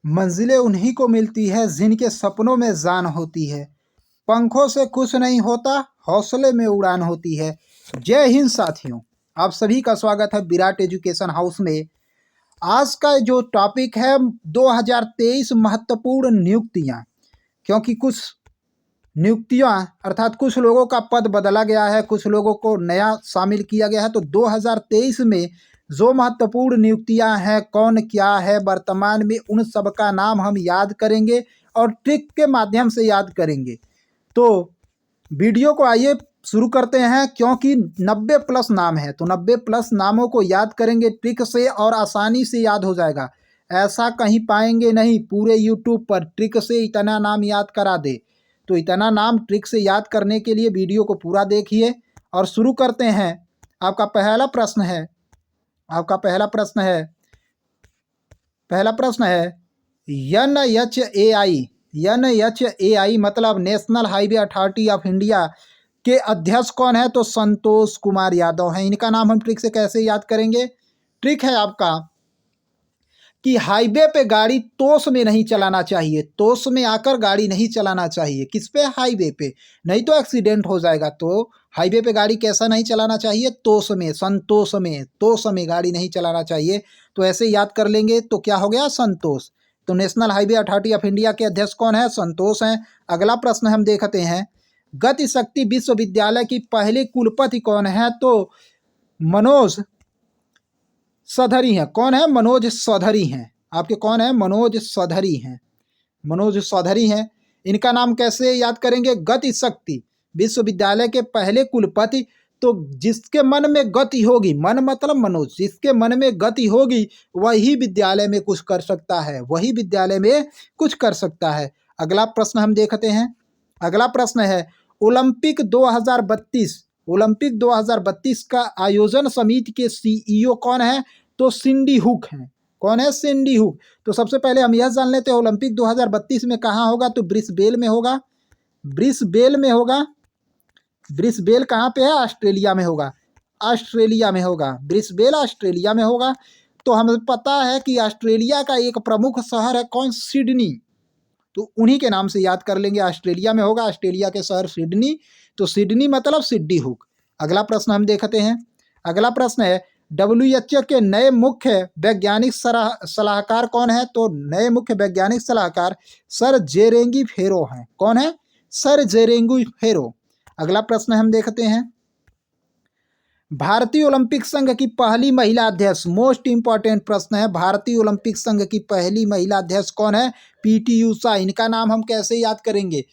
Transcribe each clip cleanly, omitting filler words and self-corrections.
मंजिलें उन्हीं को मिलती है जिनके सपनों में जान होती है। पंखों से कुछ नहीं होता, हौसले में उड़ान होती है। जय हिंद साथियों, आप सभी का स्वागत है विराट एजुकेशन हाउस में। आज का जो टॉपिक है 2023 महत्वपूर्ण नियुक्तियां, क्योंकि कुछ नियुक्तियां अर्थात कुछ लोगों का पद बदला गया है, कुछ लोगों को नया शामिल किया गया है। तो 2023 में जो महत्वपूर्ण नियुक्तियां हैं, कौन क्या है वर्तमान में, उन सब का नाम हम याद करेंगे और ट्रिक के माध्यम से याद करेंगे। तो वीडियो को आइए शुरू करते हैं, क्योंकि 90 प्लस नाम है, तो 90 प्लस नामों को याद करेंगे ट्रिक से और आसानी से याद हो जाएगा। ऐसा कहीं पाएंगे नहीं पूरे यूट्यूब पर ट्रिक से इतना नाम याद करा दे। तो इतना नाम ट्रिक से याद करने के लिए वीडियो को पूरा देखिए और शुरू करते हैं। आपका पहला प्रश्न है NHAI मतलब national highway authority of India के अध्यक्ष कौन है? तो संतोष कुमार यादव हैं। इनका नाम हम ट्रिक से कैसे याद करेंगे? ट्रिक है आपका कि हाईवे पे गाड़ी तोस में नहीं चलाना चाहिए, तोस में आकर गाड़ी नहीं चलाना चाहिए। किस पे? हाईवे पे, नहीं तो एक्सीडेंट हो जाएगा। तो हाईवे पे गाड़ी कैसा नहीं चलाना चाहिए? तोस में, संतोष में, तोस में गाड़ी नहीं चलाना चाहिए। तो ऐसे याद कर लेंगे तो क्या हो गया? संतोष। तो national highway authority of India के अध्यक्ष कौन है? संतोष हैं। अगला प्रश्न हम देखते हैं, गति शक्ति विश्वविद्यालय की पहली कुलपति कौन है? तो मनोज चौधरी हैं। कौन है? मनोज चौधरी हैं। आपके कौन है? मनोज चौधरी हैं। मनोज चौधरी हैं। इनका नाम कैसे याद करेंगे? गति शक्ति विश्वविद्यालय के पहले कुलपति। तो जिसके मन में गति होगी, मन मतलब मनोज, जिसके मन में गति होगी वही विद्यालय में कुछ कर सकता है, वही विद्यालय में कुछ कर सकता है। अगला प्रश्न हम देखते हैं। अगला प्रश्न है, ओलंपिक 2032 का आयोजन समिति के सीईओ कौन है? तो सिंडी हुक हैं। कौन है? सिंडी हुक। तो सबसे पहले हम यह जान लेते हैं ओलंपिक 2032 में कहाँ होगा? तो ब्रिस्बेन में होगा। ब्रिस्बेन में होगा। ब्रिस्बेन कहाँ पे है? ऑस्ट्रेलिया में होगा। ऑस्ट्रेलिया में होगा। ब्रिस्बेन ऑस्ट्रेलिया में होगा। तो हमें पता है कि ऑस्ट्रेलिया का एक प्रमुख शहर है कौन? सिडनी। तो उन्हीं के नाम से याद कर लेंगे। ऑस्ट्रेलिया में होगा, ऑस्ट्रेलिया के शहर सिडनी। तो सिडनी मतलब सिड्डी हुक। अगला प्रश्न हम देखते हैं। अगला प्रश्न है, WHO के नए मुख्य वैज्ञानिक सलाहकार कौन है? तो नए मुख्य वैज्ञानिक सलाहकार सर जेरेंगी फेरो हैं। कौन है? सर जेरेंगी फेरो। अगला प्रश्न हम देखते हैं, भारतीय ओलंपिक संघ की पहली महिला अध्यक्ष, मोस्ट इंपॉर्टेंट प्रश्न है, भारतीय ओलंपिक संघ की पहली महिला अध्यक्ष कौन है? PT उषा। इनका नाम हम कैसे याद करेंगे?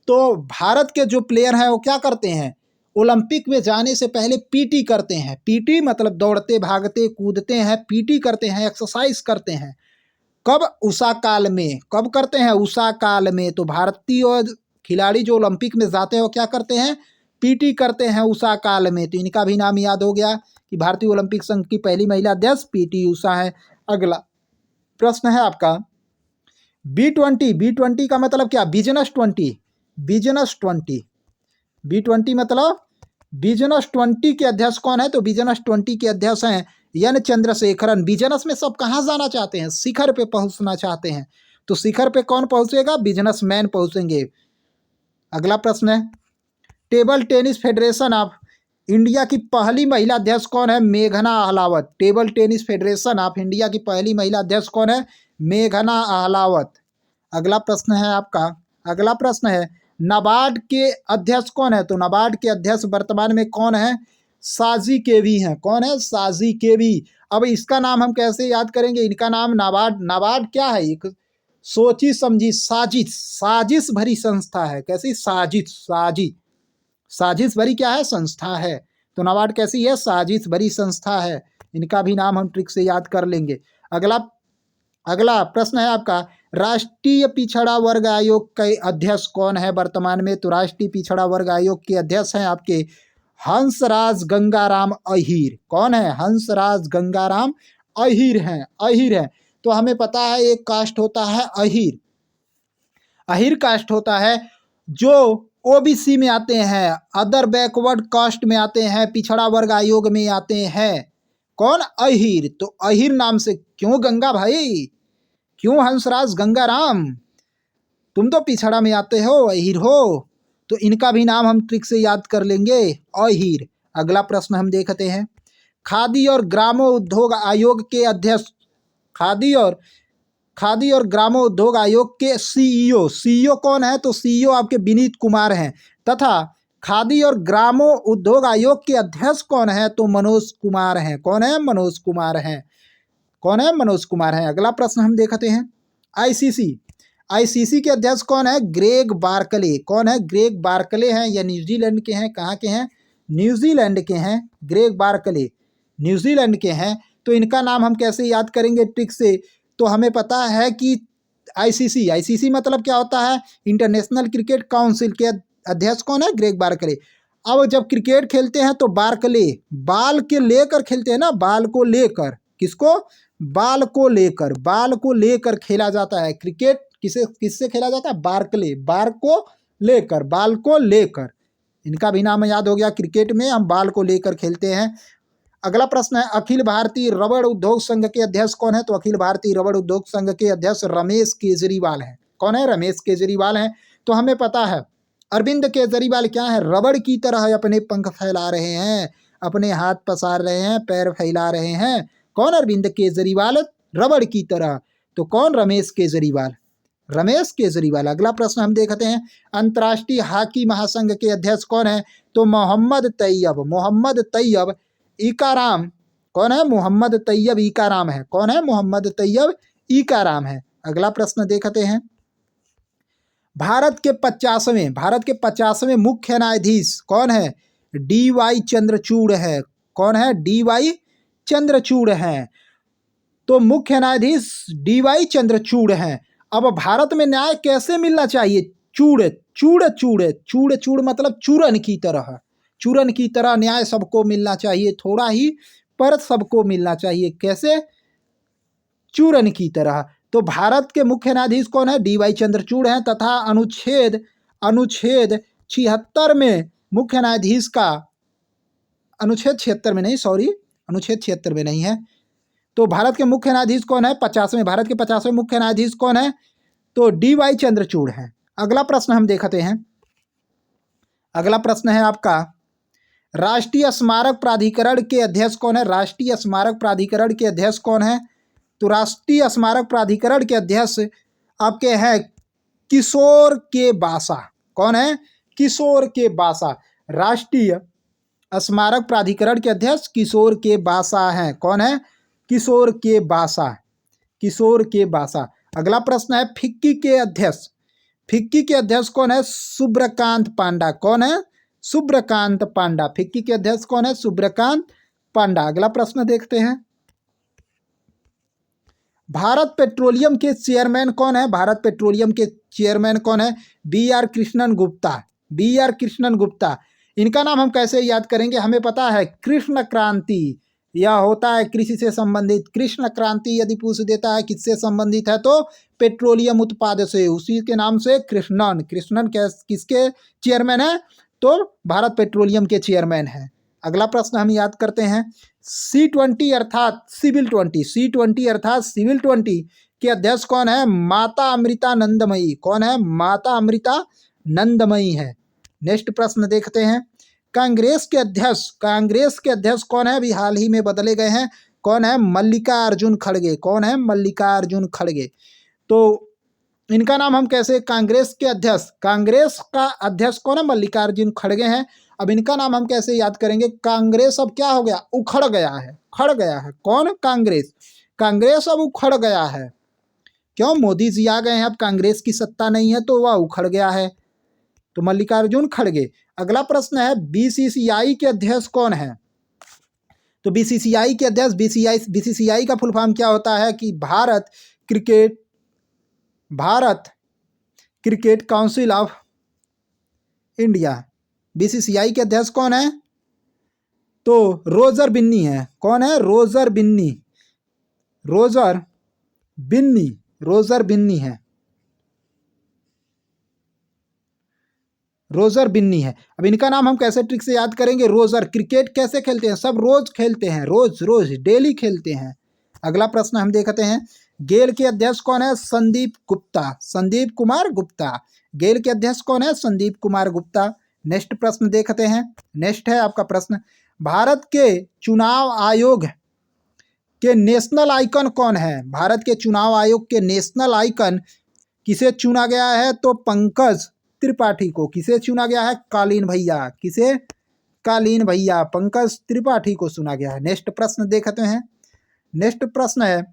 तो भारत के जो प्लेयर हैं वो क्या करते हैं? ओलंपिक में जाने से पहले PT करते हैं। PT मतलब दौड़ते भागते कूदते हैं, PT करते हैं, एक्सरसाइज करते हैं। कब? उषा काल में। कब करते हैं? उषा काल में। तो भारतीय खिलाड़ी जो ओलंपिक में जाते हैं वो क्या करते हैं? PT करते हैं उषा काल में। तो इनका भी नाम याद हो गया कि भारतीय ओलंपिक संघ की पहली महिला अध्यक्ष PT उषा है। अगला प्रश्न है आपका, B20 का मतलब क्या? बिजनेस 20। बिजनेस 20। B20 मतलब बिजनेस 20 के अध्यक्ष कौन है? तो बिजनेस 20 के अध्यक्ष हैं N चंद्रशेखरन। बिजनेस में सब कहाँ जाना चाहते हैं? शिखर पे पहुंचना चाहते हैं। तो शिखर पे कौन पहुंचेगा? बिजनेसमैन पहुंचेंगे। अगला प्रश्न है, table tennis federation of India की पहली महिला अध्यक्ष कौन है? मेघना Ahlawat. Table tennis federation of India की पहली महिला अध्यक्ष कौन है? मेघना अहलावत। अगला प्रश्न है आपका, अगला प्रश्न है, नाबार्ड के अध्यक्ष कौन है? तो नाबार्ड के अध्यक्ष वर्तमान में कौन है? साजी केवी हैं। कौन है? साजी केवी। अब इसका नाम हम कैसे याद करेंगे? इनका नाम नाबार्ड क्या है? एक सोची समझी साजिश भरी संस्था है। कैसी? साजिश भरी क्या है? संस्था है। तो नाबार्ड कैसी है? साजिश भरी संस्था है। इनका भी नाम हम ट्रिक से याद कर लेंगे। अगला प्रश्न है आपका, राष्ट्रीय पिछड़ा वर्ग आयोग के अध्यक्ष कौन है वर्तमान में? तो राष्ट्रीय पिछड़ा वर्ग आयोग के अध्यक्ष हैं आपके हंसराज गंगाराम अहीर। कौन है? हंसराज गंगाराम अहीर हैं। तो हमें पता है एक कास्ट होता है अहीर। अहीर कास्ट होता है जो OBC में आते हैं, अदर बैकवर्ड कास्ट में आते हैं, पिछड़ा वर्ग आयोग में आते हैं। कौन? अहीर। तो अहीर नाम से क्यों गंगा भाई? क्यों हंसराज गंगाराम, तुम तो पिछड़ा में आते हो, अहिर हो, तो इनका भी नाम हम ट्रिक से याद कर लेंगे, अहिर। अगला प्रश्न हम देखते हैं, खादी और ग्रामोद्योग आयोग के अध्यक्ष, खादी और ग्रामोद्योग आयोग के सीईओ कौन है? तो सीईओ आपके विनीत कुमार हैं। तथा खादी और ग्रामोद्योग आयोग के अध्यक्ष कौन है? तो मनोज कुमार हैं। कौन है? मनोज कुमार हैं। कौन है? मनोज कुमार हैं। अगला प्रश्न हम देखते हैं, आईसीसी के अध्यक्ष कौन है? Greg Barclay. कौन है? ग्रेग बार्कले हैं। या न्यूजीलैंड के हैं। कहाँ के हैं? न्यूजीलैंड के हैं। ग्रेग बार्कले न्यूजीलैंड के हैं। तो इनका नाम हम कैसे याद करेंगे ट्रिक से? तो हमें पता है कि आईसीसी मतलब क्या होता है? इंटरनेशनल क्रिकेट काउंसिल के अध्यक्ष कौन है? Greg Barclay. अब जब क्रिकेट खेलते हैं तो बार्कले बाल के लेकर खेलते हैं ना, बाल को लेकर। किसको? बाल को लेकर खेला जाता है क्रिकेट। किससे खेला जाता है? बार्कले, बाल को लेकर। इनका भी नाम याद हो गया, क्रिकेट में हम बाल को लेकर खेलते हैं। अगला प्रश्न है, अखिल भारतीय रबड़ उद्योग संघ के अध्यक्ष कौन है? तो अखिल भारतीय रबड़ उद्योग संघ के अध्यक्ष रमेश केजरीवाल हैं। कौन है? रमेश केजरीवाल हैं। तो हमें पता है अरविंद केजरीवाल क्या है? रबड़ की तरह अपने पंख फैला रहे हैं, अपने हाथ पसार रहे हैं, पैर फैला रहे हैं। कौन? अरविंद केजरीवाल, रबड़ की तरह। तो कौन? रमेश केजरीवाल। अगला प्रश्न हम देखते हैं, अंतर्राष्ट्रीय हॉकी महासंघ के अध्यक्ष कौन है? तो मोहम्मद तैयब इकाराम। कौन है? मोहम्मद तैयब इकाराम है। कौन है? मोहम्मद तैयब इकाराम है। अगला प्रश्न देखते हैं, भारत के 50वें मुख्य न्यायाधीश कौन है? DY चंद्रचूड़ है। कौन है? DY चंद्रचूड़ हैं। तो मुख्य न्यायाधीश DY चंद्रचूड़ हैं। अब भारत में न्याय कैसे मिलना चाहिए? चूड़ मतलब चूरन की तरह न्याय सबको मिलना चाहिए, थोड़ा ही पर सबको मिलना चाहिए। कैसे? चूरन की तरह। तो भारत के मुख्य न्यायाधीश कौन है? DY चंद्रचूड़ हैं। तथा अनुच्छेद 76 में मुख्य न्यायाधीश का, अनुच्छेद 76 में नहीं है। तो भारत के मुख्य न्यायाधीश कौन है? 50वें, भारत के 50वें मुख्य न्यायाधीश कौन है? तो DY चंद्रचूड़ हैं। अगला प्रश्न हम देखते हैं, अगला प्रश्न है आपका, राष्ट्रीय स्मारक प्राधिकरण के अध्यक्ष कौन है? राष्ट्रीय स्मारक प्राधिकरण के अध्यक्ष कौन है? तो राष्ट्रीय स्मारक प्राधिकरण के अध्यक्ष आपके हैं किशोर के बासा। कौन है? किशोर के बासा। राष्ट्रीय स्मारक प्राधिकरण के अध्यक्ष किशोर के बासा हैं। कौन है? किशोर के बासा। अगला प्रश्न है, फिक्की के अध्यक्ष कौन है? सुब्रकांत पांडा। कौन है? सुब्रकांत पांडा। फिक्की के अध्यक्ष कौन है? सुब्रकांत पांडा। अगला प्रश्न देखते हैं, भारत पेट्रोलियम के चेयरमैन कौन है? भारत पेट्रोलियम के चेयरमैन कौन है? BR कृष्णन गुप्ता। इनका नाम हम कैसे याद करेंगे? हमें पता है कृष्ण क्रांति, यह होता है कृषि से संबंधित। कृष्ण क्रांति यदि पूछ देता है किससे संबंधित है, तो पेट्रोलियम उत्पाद से, उसी के नाम से कृष्णन किसके चेयरमैन है? तो भारत पेट्रोलियम के चेयरमैन है। अगला प्रश्न हम याद करते हैं, C20 अर्थात सिविल 20 के अध्यक्ष कौन है? माता अमृता नंदमयी। कौन है? माता अमृता नंदमयी है। नेक्स्ट प्रश्न देखते हैं, कांग्रेस के अध्यक्ष कौन है? अभी हाल ही में बदले गए हैं। कौन है? मल्लिकार्जुन खड़गे। कौन है? मल्लिकार्जुन खड़गे। तो इनका नाम हम कैसे, कांग्रेस का अध्यक्ष कौन है? मल्लिकार्जुन खड़गे हैं। अब इनका नाम हम कैसे याद करेंगे? कांग्रेस अब क्या हो गया? उखड़ गया है। कौन? कांग्रेस अब उखड़ गया है। क्यों? मोदी जी आ गए हैं, अब कांग्रेस की सत्ता नहीं है, तो वह उखड़ गया है। तो मल्लिकार्जुन खड़गे। अगला प्रश्न है, BCCI के अध्यक्ष कौन है? तो BCCI के अध्यक्ष, BCCI का फुल फॉर्म क्या होता है? कि Bharat cricket council of India. BCCI के अध्यक्ष कौन है? तो रोजर बिन्नी है। कौन है? रोजर बिन्नी है। अब इनका नाम हम कैसे ट्रिक से याद करेंगे? रोजर, क्रिकेट कैसे खेलते हैं? सब रोज खेलते हैं, रोज डेली खेलते हैं। अगला प्रश्न हम देखते हैं, गेल के अध्यक्ष कौन है? संदीप गुप्ता, संदीप कुमार गुप्ता। गेल के अध्यक्ष कौन है? संदीप कुमार गुप्ता। नेक्स्ट प्रश्न देखते हैं। नेक्स्ट है आपका प्रश्न, भारत के चुनाव आयोग के नेशनल आइकन कौन है? भारत के चुनाव आयोग के नेशनल आइकन किसे चुना गया है? तो पंकज त्रिपाठी को। किसे चुना गया है? कालीन भैया। किसे? कालीन भैया, पंकज त्रिपाठी को चुना गया है। नेक्स्ट प्रश्न देखते हैं। नेक्स्ट प्रश्न है,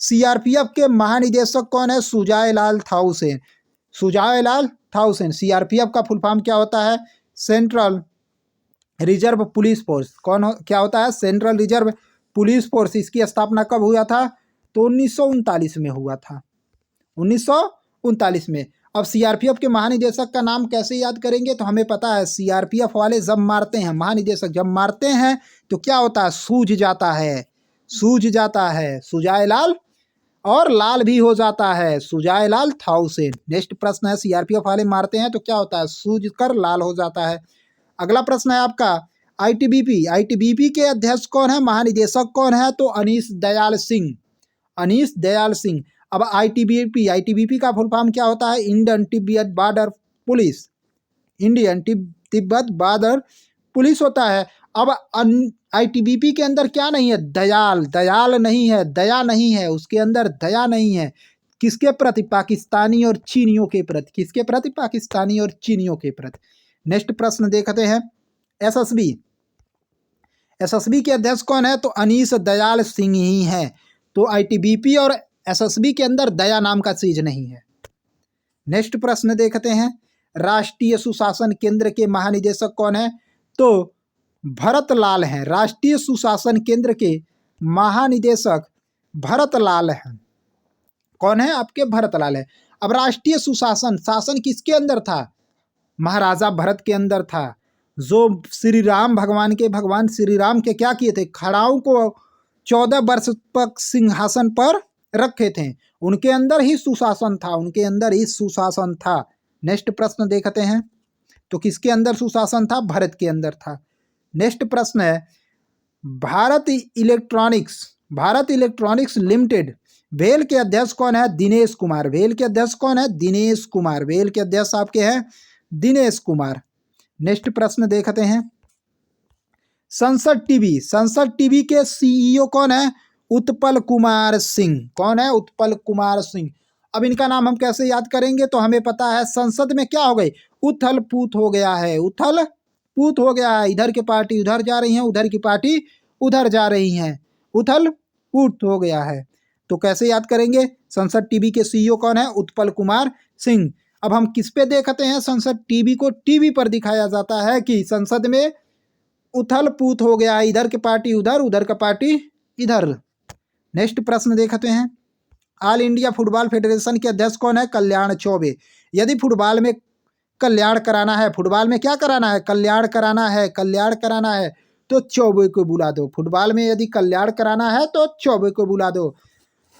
सीआरपीएफ के महानिदेशक कौन है? सुजाय लाल थाउसेन। सुजाय लाल थाउसेन। सीआरपीएफ का फुल फॉर्म क्या होता है? Central reserve police force. क्या होता है? Central reserve police force. इसकी स्थापना कब हुआ था? तो 1939 में हुआ था, 1939 में। अब सीआरपीएफ के महानिदेशक का नाम कैसे याद करेंगे? तो हमें पता है सीआरपीएफ वाले जब मारते हैं, महानिदेशक जब मारते हैं तो क्या होता है? सूझ जाता है, सूझ जाता है। सुजाय लाल और लाल भी हो जाता है, सुजाय लाल थाउसेन। नेक्स्ट प्रश्न है, सीआरपीएफ वाले मारते हैं तो क्या होता है? सूझ कर लाल हो जाता है। अगला प्रश्न है आपका, आईटीबीपी। आईटीबीपी के अध्यक्ष कौन है? महानिदेशक कौन है? तो अनीश दयाल सिंह, अनीश दयाल सिंह। अब आईटीबीपी, आईटीबीपी का फुल फॉर्म क्या होता है? Indian Tibet border police, Indian Tibet border police होता है। अब आईटीबीपी के अंदर क्या नहीं है? दयाल, दयाल नहीं है, दया नहीं है, उसके अंदर दया नहीं है। किसके प्रति? पाकिस्तानी और चीनियों के प्रति। किसके प्रति? पाकिस्तानी और चीनियों के प्रति। नेक्स्ट प्रश्न देखते हैं, एसएसबी। एसएसबी के अध्यक्ष कौन है? तो अनीश दयाल सिंह ही हैं। तो आईटीबीपी और एसएसबी के अंदर दया नाम का चीज नहीं है। नेक्स्ट प्रश्न देखते हैं, राष्ट्रीय सुशासन केंद्र के महानिदेशक कौन है? तो भरत लाल हैं। राष्ट्रीय सुशासन केंद्र के महानिदेशक भरत लाल हैं। कौन है आपके? भरत लाल है। अब राष्ट्रीय सुशासन, शासन किसके अंदर था? महाराजा भरत के अंदर था, जो श्री राम भगवान श्री राम के क्या किए थे? खड़ाऊ को 14 वर्ष तक सिंहासन पर रखे थे। उनके अंदर ही सुशासन था, उनके अंदर ही सुशासन था। नेक्स्ट प्रश्न देखते हैं, तो किसके अंदर सुशासन था? भरत के अंदर था। नेक्स्ट प्रश्न है, Bharat electronics, Bharat electronics limited, भेल के अध्यक्ष कौन है? दिनेश कुमार। भेल के अध्यक्ष कौन है? दिनेश कुमार। भेल के अध्यक्ष आपके हैं दिनेश कुमार। नेक्स्ट प्रश्न देखते हैं, संसद टीवी, संसद टीवी के सीईओ कौन है? उत्पल कुमार सिंह। कौन है? उत्पल कुमार सिंह। अब इनका नाम हम कैसे याद करेंगे? तो हमें पता है संसद में क्या हो गई? उथल पूथ हो गया है, उथल पूथ हो गया है। इधर की पार्टी उधर जा रही है, उधर की पार्टी उधर जा रही हैं, उथल पूथ हो गया है। तो कैसे याद करेंगे? संसद टीवी के सीईओ कौन है? उत्पल कुमार सिंह। अब हम किस पे देखते हैं? संसद टीवी को टीवी पर दिखाया जाता है कि संसद में उथल पूथ हो गया है, इधर की पार्टी उधर, उधर का पार्टी इधर। नेक्स्ट प्रश्न देखते हैं, ऑल इंडिया फुटबॉल फेडरेशन के अध्यक्ष कौन है? कल्याण चौबे। यदि फुटबॉल में कल्याण कराना है, फुटबॉल में क्या कराना है? कल्याण कराना है, कल्याण कराना है तो चौबे को बुला दो। फुटबॉल में यदि कल्याण कराना है तो चौबे को बुला दो।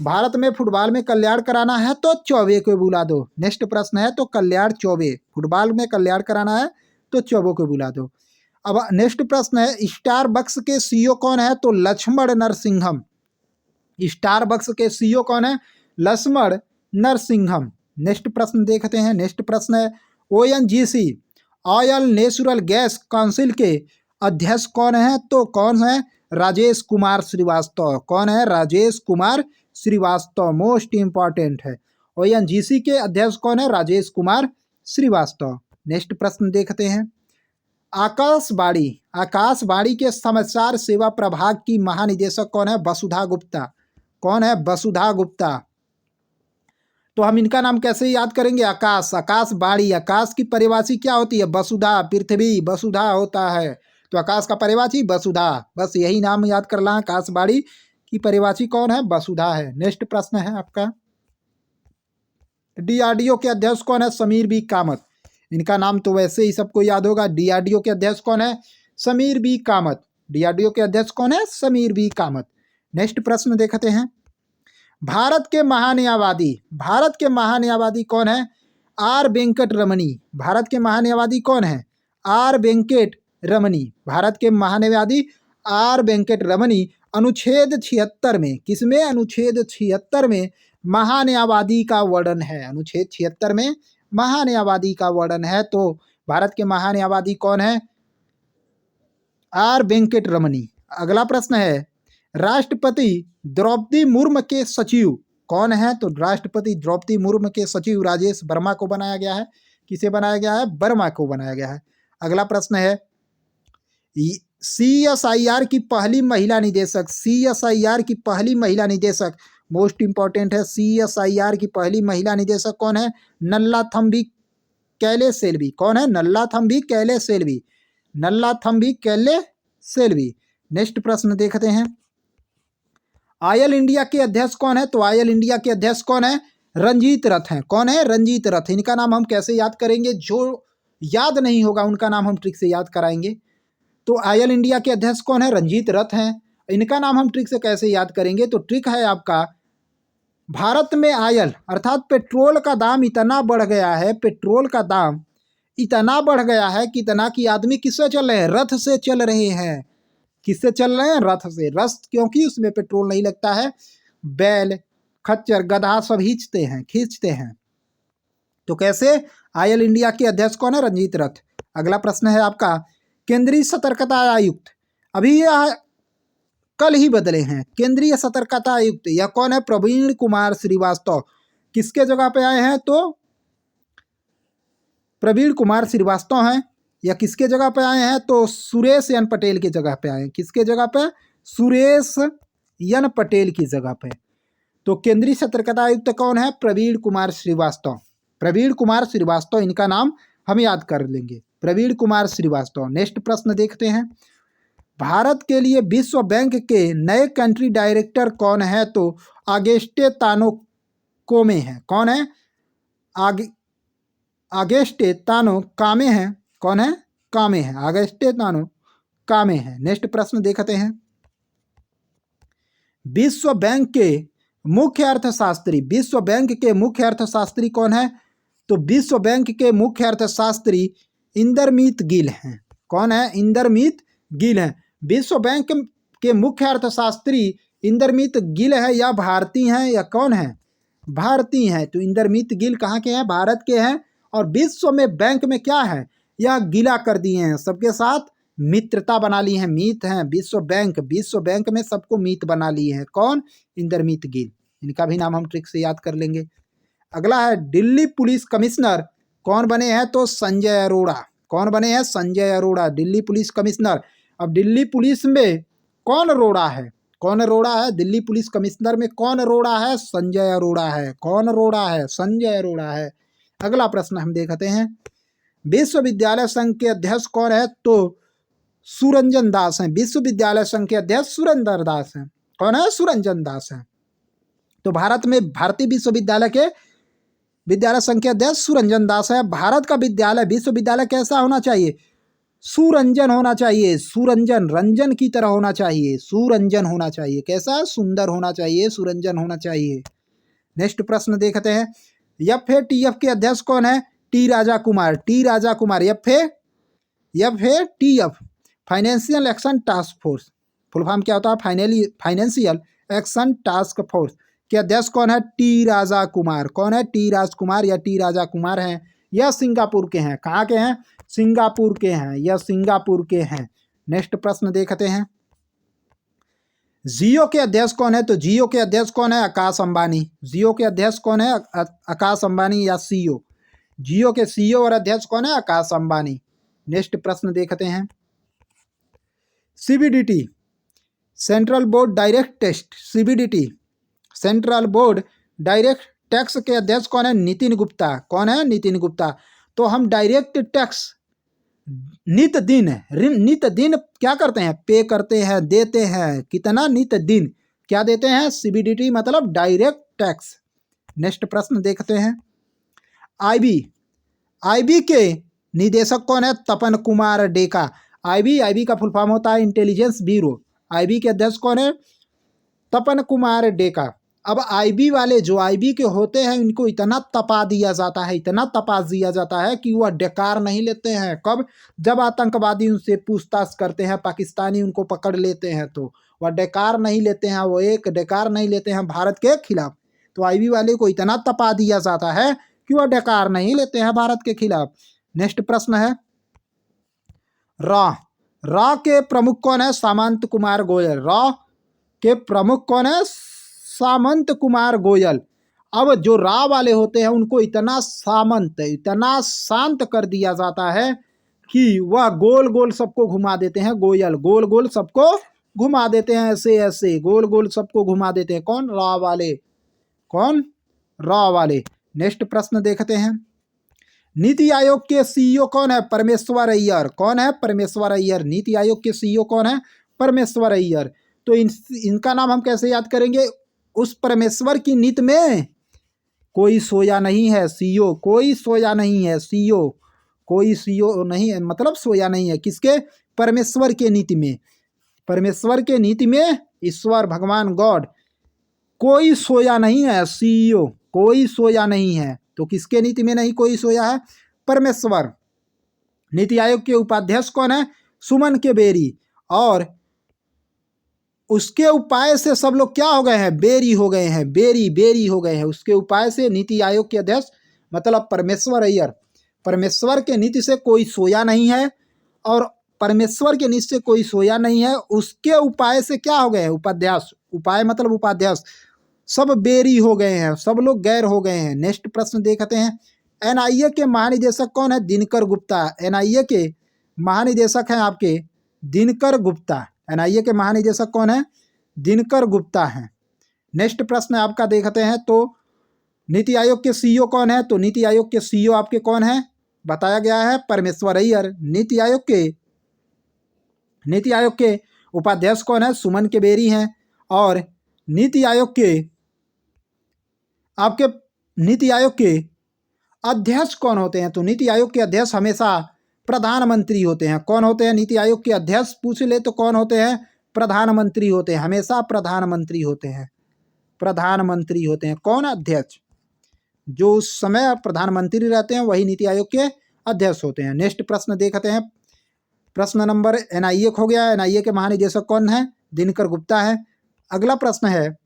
भारत में फुटबॉल में कल्याण कराना है तो चौबे को बुला दो। नेक्स्ट प्रश्न है, तो कल्याण चौबे, फुटबॉल में कल्याण कराना है तो चौबे को बुला दो। अब नेक्स्ट प्रश्न है, स्टारबक्स के सीईओ कौन है? तो लक्ष्मण नरसिंहम। स्टारबक्स के सीईओ कौन है? लक्ष्मण नरसिंहम। नेक्स्ट प्रश्न देखते हैं। नेक्स्ट प्रश्न है, ONGC, oil natural gas council के अध्यक्ष कौन है? तो कौन है? राजेश कुमार श्रीवास्तव। कौन है? राजेश कुमार श्रीवास्तव। मोस्ट इंपॉर्टेंट है, ओएनजीसी के अध्यक्ष कौन है? राजेश कुमार श्रीवास्तव। नेक्स्ट प्रश्न देखते हैं, आकाशवाणी, आकाशवाणी के समाचार सेवा प्रभाग की महानिदेशक कौन है? वसुधा गुप्ता। कौन है? वसुधा गुप्ता। तो हम इनका नाम कैसे याद करेंगे? आकाश, आकाशवाणी, आकाश की परिभाषा क्या होती है? वसुधा, पृथ्वी वसुधा होता है, तो आकाश का परिभाषी वसुधा। बस यही नाम याद कर ला, आकाशवाणी की परिभाषी कौन है? वसुधा है। नेक्स्ट प्रश्न है आपका, डीआरडीओ के अध्यक्ष कौन है? समीर बी कामत। इनका नाम तो वैसे ही सबको याद होगा। डीआरडीओ के अध्यक्ष कौन है? समीर बी कामत। डीआरडीओ के अध्यक्ष कौन है? समीर बी कामत। नेक्स्ट प्रश्न देखते हैं, भारत के महान्यायवादी, भारत के महान्यायवादी कौन है? आर वेंकट रमनी। भारत के महान्यायवादी कौन है? आर वेंकट रमनी। भारत के महान्यायवादी आर वेंकट रमनी। अनुच्छेद 76 में, किसमें? अनुच्छेद 76 में महान्यायवादी का वर्णन है। अनुच्छेद 76 में महान्यायवादी का वर्णन है। तो भारत के महान्यायवादी कौन है? आर वेंकट रमनी। अगला प्रश्न है, राष्ट्रपति द्रौपदी मुर्मू के सचिव कौन है? तो राष्ट्रपति द्रौपदी मुर्मू के सचिव राजेश वर्मा को बनाया गया है। किसे बनाया गया है? वर्मा को बनाया गया है। अगला प्रश्न है, CSIR की पहली महिला निदेशक, CSIR की पहली महिला निदेशक, मोस्ट इंपॉर्टेंट है, CSIR की पहली महिला निदेशक कौन है? नल्लाथम्बी कैले सेल्वी। कौन है? नल्लाथम्बी कैले सेल्वी। नल्लाथम्बी कैले सेल्वी। नेक्स्ट प्रश्न देखते हैं, आयल इंडिया के अध्यक्ष कौन है? तो आयल इंडिया के अध्यक्ष कौन है? रंजीत रथ हैं। कौन है? रंजीत रथ। इनका नाम हम कैसे याद करेंगे? जो याद नहीं होगा उनका नाम हम ट्रिक से याद कराएंगे। तो आयल इंडिया के अध्यक्ष कौन है? रंजीत रथ हैं। इनका नाम हम ट्रिक से कैसे याद करेंगे? तो ट्रिक है आपका, भारत में आयल अर्थात पेट्रोल का दाम इतना बढ़ गया है, पेट्रोल का दाम इतना बढ़ गया है कि इतना कि आदमी किससे चल रहे हैं? रथ से चल रहे हैं। किससे चल रहे हैं? रथ से। रथ क्योंकि उसमें पेट्रोल नहीं लगता है, बैल खच्चर गधा सब खींचते हैं। तो कैसे? आयल इंडिया के अध्यक्ष कौन है? रंजीत रथ। अगला प्रश्न है आपका, केंद्रीय सतर्कता आयुक्त, अभी यह कल ही बदले हैं, केंद्रीय सतर्कता आयुक्त यह कौन है? प्रवीण कुमार श्रीवास्तव। किसके जगह पे आए हैं? तो प्रवीण कुमार श्रीवास्तव हैं। या किसके जगह पे आए हैं? तो सुरेश एन पटेल की जगह पे आए हैं। किसके जगह पे? सुरेश एन पटेल की जगह पे। तो केंद्रीय सतर्कता आयुक्त कौन है? प्रवीण कुमार श्रीवास्तव। प्रवीण कुमार श्रीवास्तव, इनका नाम हम याद कर लेंगे, प्रवीण कुमार श्रीवास्तव। नेक्स्ट प्रश्न देखते हैं, भारत के लिए विश्व बैंक के नए कंट्री डायरेक्टर कौन है? तो आगेस्टे तानो कोमे हैं। कौन है? आगेस्टे तानो कामे हैं। कौन है? कामे हैं। आगेस्टे तानो कामे हैं। नेक्स्ट प्रश्न देखते हैं, विश्व बैंक के मुख्य अर्थशास्त्री, विश्व बैंक के मुख्य अर्थशास्त्री कौन है? तो विश्व बैंक के मुख्य अर्थशास्त्री इंदरमीत गिल हैं। कौन है? इंदरमीत गिल हैं। विश्व बैंक के मुख्य अर्थशास्त्री इंदरमीत गिल है या भारतीय हैं या कौन है? भारतीय हैं। तो इंदरमीत गिल कहाँ के हैं? भारत के हैं। और विश्व में बैंक में क्या है? यह गिला कर दिए हैं, सबके साथ मित्रता बना ली है, मीत हैं। विश्व बैंक में सबको मीत बना लिए हैं। कौन? इंदरमीत गिल। इनका भी नाम हम ट्रिक से याद कर लेंगे। अगला है, दिल्ली पुलिस कमिश्नर कौन बने हैं? तो संजय अरोड़ा। कौन बने हैं? Sanjay Arora, Delhi police commissioner. अब दिल्ली पुलिस में कौन अरोड़ा है? कौन अरोड़ा है? दिल्ली पुलिस कमिश्नर में कौन अरोड़ा है? संजय अरोड़ा है। कौन अरोड़ा है? संजय अरोड़ा है। अगला प्रश्न हम देखते हैं, विश्वविद्यालय संघ के अध्यक्ष कौन है? तो सुरंजन दास हैं। विश्वविद्यालय संघ के अध्यक्ष सुरेंद्र दास हैं। कौन है? सुरंजन दास हैं। तो भारत में भारतीय विद्यालय संघ के अध्यक्ष सुरंजन दास है। भारत का विश्वविद्यालय कैसा होना चाहिए? सुरंजन होना चाहिए। सुरंजन, रंजन की तरह होना चाहिए। सुरंजन होना चाहिए। कैसा? सुंदर होना चाहिए, सुरंजन होना चाहिए। नेक्स्ट प्रश्न देखते हैं, FATF के अध्यक्ष कौन है? T Raja Kumar. T Raja Kumar. FATF financial action task force, full form क्या होता है? फाइनेंशियल एक्शन टास्क फोर्स के अध्यक्ष कौन है? टी राजा कुमार। कौन है? टी राजकुमार या टी राजा कुमार हैं। यह सिंगापुर के हैं। कहाँ के हैं? सिंगापुर के हैं। यह सिंगापुर के हैं। नेक्स्ट प्रश्न देखते हैं, जियो के अध्यक्ष कौन है? तो जियो के अध्यक्ष कौन है? आकाश अंबानी। जियो के अध्यक्ष कौन है? आकाश अंबानी या CEO। जियो के CEO और अध्यक्ष कौन है? आकाश अंबानी। नेक्स्ट प्रश्न देखते हैं, CBDT central board direct test, CBDT central board direct tax के अध्यक्ष कौन है? नितिन गुप्ता। कौन है? नितिन गुप्ता। तो हम डायरेक्ट टैक्स नित दिन क्या करते हैं? पे करते हैं, देते हैं। कितना? नित दिन क्या देते हैं? CBDT मतलब डायरेक्ट टैक्स। नेक्स्ट प्रश्न देखते हैं, IB के निदेशक कौन है? तपन कुमार डेका। IB का फुल फॉर्म होता है इंटेलिजेंस ब्यूरो। IB के अध्यक्ष कौन है? तपन कुमार डेका। अब IB वाले जो IB के होते हैं इनको इतना तपा दिया जाता है, इतना तपा दिया जाता है कि वह डेकार नहीं लेते हैं। कब? जब आतंकवादी उनसे पूछताछ करते हैं, पाकिस्तानी उनको पकड़ लेते हैं तो वह डेकार नहीं लेते हैं, वो एक डेकार नहीं लेते हैं भारत के खिलाफ। तो आईबी वाले को इतना तपा दिया जाता है कि वह डेकार नहीं लेते हैं भारत के खिलाफ। नेक्स्ट प्रश्न है रॉ के प्रमुख कौन है? सामंत कुमार गोयल। रॉ के प्रमुख कौन है? सामंत कुमार गोयल। अब जो रा वाले होते हैं उनको इतना इतना शांत कर दिया जाता है कि वह गोल गोल सबको घुमा देते हैं। गोयल गोल गोल सबको घुमा देते हैं, ऐसे ऐसे गोल गोल सबको घुमा देते हैं। कौन? रा वाले। कौन? रा वाले। नेक्स्ट प्रश्न देखते हैं, नीति आयोग के सीईओ कौन है? परमेश्वर अय्यर। कौन है? परमेश्वर अय्यर। नीति आयोग के सीईओ कौन है? परमेश्वर अय्यर। तो इनका नाम हम कैसे याद करेंगे? उस परमेश्वर की नीति में कोई सोया नहीं है। सीईओ कोई सोया नहीं है। सीईओ कोई सीईओ नहीं है, मतलब सोया नहीं है। किसके? परमेश्वर के नीति में। परमेश्वर के नीति में ईश्वर भगवान गॉड कोई सोया नहीं है। सीईओ कोई सोया नहीं है। तो किसके नीति में नहीं कोई सोया है? परमेश्वर। नीति आयोग के उपाध्यक्ष कौन है? सुमन के बेरी। और उसके उपाय से सब लोग क्या हो गए हैं? बेरी हो गए हैं। बेरी हो गए हैं उसके उपाय से। नीति आयोग के अध्यक्ष मतलब परमेश्वर अय्यर। परमेश्वर के नीति से कोई सोया नहीं है और परमेश्वर के नीति से कोई सोया नहीं है, उसके उपाय से क्या हो गए हैं? उपाध्यक्ष। उपाय मतलब उपाध्यक्ष। सब बेरी हो गए हैं, सब लोग गैर हो गए हैं। नेक्स्ट प्रश्न देखते हैं, एनआईए के महानिदेशक कौन है? दिनकर गुप्ता। एनआईए के महानिदेशक हैं आपके दिनकर गुप्ता। एनआईए के महानिदेशक कौन है? दिनकर गुप्ता हैं। नेक्स्ट प्रश्न आपका देखते हैं, तो नीति आयोग के सीईओ कौन है? तो नीति आयोग के सीईओ आपके कौन है? बताया गया है परमेश्वर अय्यर। नीति आयोग के उपाध्यक्ष कौन है? सुमन के बेरी हैं। और नीति आयोग के अध्यक्ष कौन होते हैं? तो नीति आयोग के अध्यक्ष हमेशा प्रधानमंत्री होते हैं। कौन होते हैं? नीति आयोग के अध्यक्ष पूछ ले तो कौन होते हैं? प्रधानमंत्री होते हैं। हमेशा प्रधानमंत्री होते हैं। प्रधानमंत्री होते हैं। कौन? अध्यक्ष। जो उस समय प्रधानमंत्री रहते हैं वही नीति आयोग के अध्यक्ष होते हैं। नेक्स्ट प्रश्न देखते हैं, प्रश्न नंबर एनआईए हो गया। एनआईए के महानिदेशक कौन है? दिनकर गुप्ता है। अगला प्रश्न है,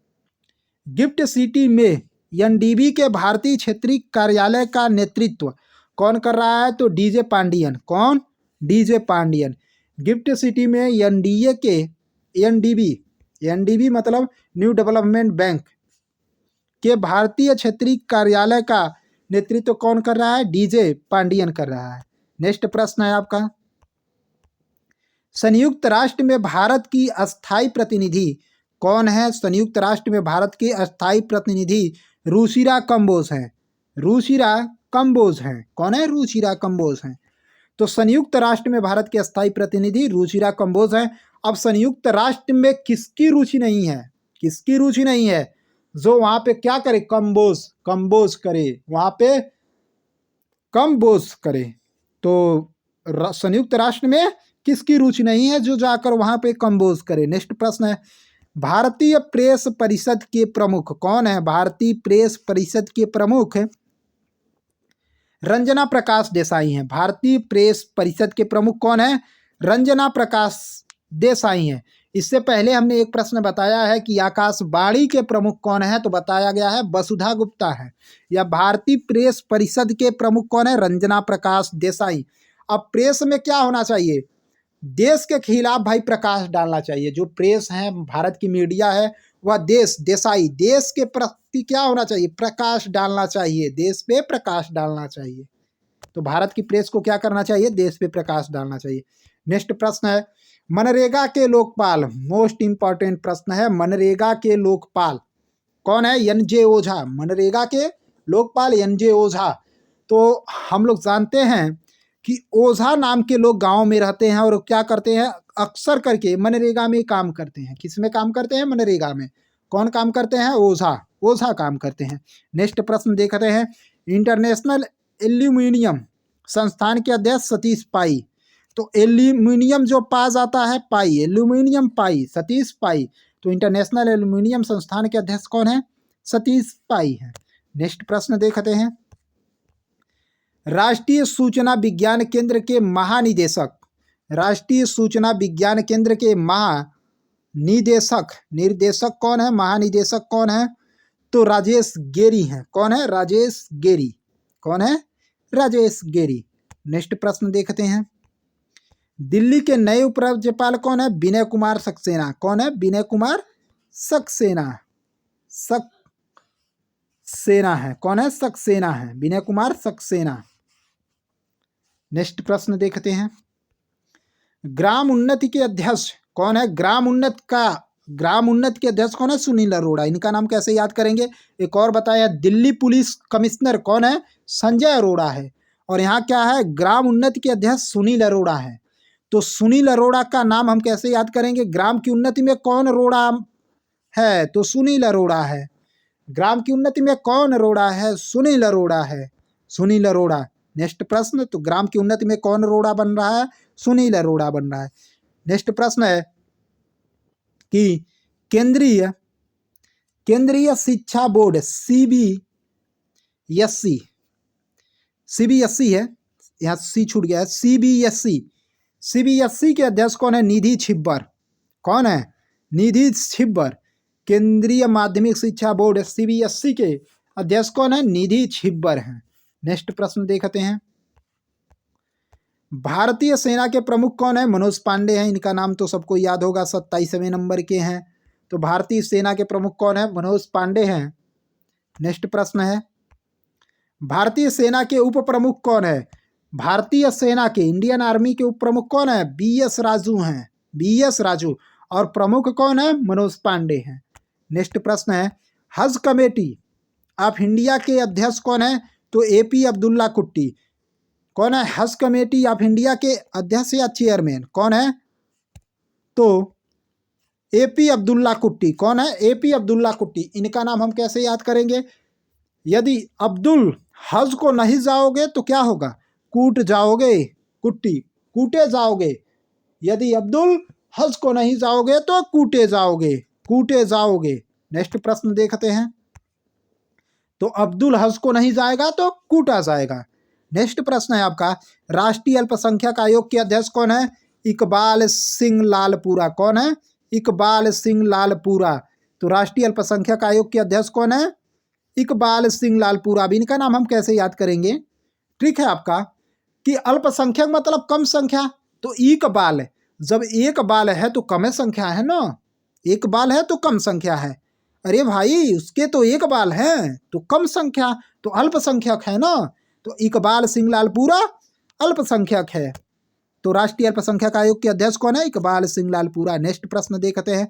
गिफ्ट सिटी में एनडीबी के भारतीय क्षेत्रीय कार्यालय का नेतृत्व कौन कर रहा है? तो डीजे पांडियन। कौन? डीजे पांडियन। गिफ्ट सिटी में एनडीबी मतलब न्यू डेवलपमेंट बैंक के भारतीय क्षेत्रीय कार्यालय का नेतृत्व कौन कर रहा है? डीजे पांडियन कर रहा है। नेक्स्ट प्रश्न है आपका, संयुक्त राष्ट्र में भारत की अस्थायी प्रतिनिधि कौन है? संयुक्त राष्ट्र में भारत के अस्थायी प्रतिनिधि रुचिरा कंबोज हैं। रुचिरा कंबोज हैं। कौन है? रुचिरा कंबोज हैं। तो संयुक्त राष्ट्र में भारत के अस्थायी प्रतिनिधि रुचिरा कंबोज हैं। अब संयुक्त राष्ट्र में किसकी रुचि नहीं है? किसकी रुचि नहीं है? जो वहां पे क्या करे? कंबोज करे, वहां पे कंबोज करे। तो संयुक्त राष्ट्र में किसकी रुचि नहीं है जो जाकर वहां पे कंबोज करे? नेक्स्ट प्रश्न है, भारतीय प्रेस परिषद के प्रमुख कौन है? भारतीय प्रेस परिषद के प्रमुख रंजना प्रकाश देसाई हैं। भारतीय प्रेस परिषद के प्रमुख कौन है? रंजना प्रकाश देसाई हैं। इससे पहले हमने एक प्रश्न बताया है कि आकाशवाणी के प्रमुख कौन है? तो बताया गया है वसुधा गुप्ता है। या भारतीय प्रेस परिषद के प्रमुख कौन है? रंजना प्रकाश देसाई। अब प्रेस में क्या होना चाहिए? देश के खिलाफ भाई प्रकाश डालना चाहिए। जो प्रेस है, भारत की मीडिया है, वह देश के प्रति क्या होना चाहिए? प्रकाश डालना चाहिए। देश पे प्रकाश डालना चाहिए। तो भारत की प्रेस को क्या करना चाहिए? देश पे प्रकाश डालना चाहिए। नेक्स्ट प्रश्न है, मनरेगा के लोकपाल। मोस्ट इंपॉर्टेंट प्रश्न है, मनरेगा के लोकपाल कौन है? एनजे ओझा। मनरेगा के लोकपाल एनजे ओझा। तो हम लोग जानते हैं कि ओझा नाम के लोग गांव में रहते हैं और क्या करते हैं? अक्सर करके मनरेगा में काम करते हैं। किस में काम करते हैं? मनरेगा में। कौन काम करते हैं? ओझा काम करते हैं। नेक्स्ट प्रश्न देखते हैं, इंटरनेशनल एल्यूमिनियम संस्थान के अध्यक्ष सतीश पाई। तो एल्यूमिनियम जो पा जाता है पाई, एल्यूमिनियम पाई, सतीश पाई। तो इंटरनेशनल एल्यूमिनियम संस्थान के अध्यक्ष कौन है? सतीश पाई है। नेक्स्ट प्रश्न देखते हैं, राष्ट्रीय सूचना विज्ञान केंद्र के महानिदेशक, राष्ट्रीय सूचना विज्ञान केंद्र के निदेशक, निर्देशक कौन है, महानिदेशक कौन है, तो राजेश गेरी हैं। कौन है, राजेश गेरी। कौन है, राजेश गेरी। नेक्स्ट प्रश्न देखते हैं, दिल्ली के नए उपराज्यपाल कौन है, विनय कुमार सक्सेना। कौन है, विनय कुमार सक्सेना। सक्सेना है। कौन है, सक्सेना है, विनय कुमार सक्सेना। नेक्स्ट प्रश्न देखते हैं, ग्राम उन्नति के अध्यक्ष कौन है, ग्राम उन्नत के अध्यक्ष कौन है, सुनील अरोड़ा। इनका नाम कैसे याद करेंगे, एक और बताया, दिल्ली पुलिस कमिश्नर कौन है, संजय अरोड़ा है। और यहाँ क्या है, ग्राम उन्नति के अध्यक्ष सुनील अरोड़ा है। तो सुनील अरोड़ा का नाम हम कैसे याद करेंगे, ग्राम की उन्नति में कौन अरोड़ा है, तो सुनील अरोड़ा है। ग्राम की उन्नति में कौन अरोड़ा है, सुनील अरोड़ा है, सुनील अरोड़ा। नेक्स्ट प्रश्न, तो ग्राम की उन्नति में कौन अरोड़ा बन रहा है, सुनील अरोड़ा बन रहा है। नेक्स्ट प्रश्न है कि केंद्रीय शिक्षा बोर्ड सीबीएसई है, यहाँ सी छूट गया है, सीबीएसई के अध्यक्ष कौन है, निधि छिब्बर। कौन है, निधि छिब्बर। केंद्रीय माध्यमिक शिक्षा बोर्ड सीबीएसई के अध्यक्ष कौन है, निधि छिब्बर हैं। नेक्स्ट प्रश्न देखते हैं, भारतीय सेना के प्रमुख कौन है, मनोज पांडे हैं। इनका नाम तो सबको याद होगा, 27वें नंबर के हैं। तो भारतीय सेना के प्रमुख कौन है, मनोज पांडे हैं। नेक्स्ट प्रश्न है, भारतीय सेना के उप प्रमुख कौन है, भारतीय सेना के, इंडियन आर्मी के उप प्रमुख कौन है, बीएस राजू हैं, बीएस राजू। और प्रमुख कौन है, मनोज पांडे हैं। नेक्स्ट प्रश्न है, हज कमेटी ऑफ इंडिया के अध्यक्ष कौन है, तो एपी अब्दुल्ला कुट्टी। कौन है, हज कमेटी ऑफ इंडिया के अध्यक्ष या चेयरमैन कौन है, तो एपी अब्दुल्ला कुट्टी। कौन है, एपी अब्दुल्ला कुट्टी। इनका नाम हम कैसे याद करेंगे, यदि अब्दुल हज को नहीं जाओगे तो क्या होगा, कूट जाओगे, कुट्टी, कूटे जाओगे। यदि अब्दुल हज को नहीं जाओगे तो कूटे जाओगे, कूटे जाओगे। नेक्स्ट प्रश्न देखते हैं, तो अब्दुल हज को नहीं जाएगा तो कूटा जाएगा। नेक्स्ट प्रश्न है आपका, राष्ट्रीय अल्पसंख्यक आयोग के अध्यक्ष कौन है, इकबाल सिंह लालपुरा। कौन है, इकबाल सिंह लालपुरा। तो राष्ट्रीय अल्पसंख्यक आयोग के अध्यक्ष कौन है, इकबाल सिंह लालपुरा। अब इनका नाम हम कैसे याद करेंगे, ट्रिक है आपका कि अल्पसंख्यक मतलब कम संख्या, तो इकबाल, जब एक बाल है तो कम संख्या है ना, एक बाल है तो कम संख्या है। अरे भाई उसके तो एक बाल है तो कम संख्या, तो अल्पसंख्यक है ना। तो इकबाल सिंह लालपुरा अल्पसंख्यक है। तो राष्ट्रीय अल्पसंख्यक आयोग के अध्यक्ष कौन है, इकबाल सिंह लालपुरा। नेक्स्ट प्रश्न देखते हैं,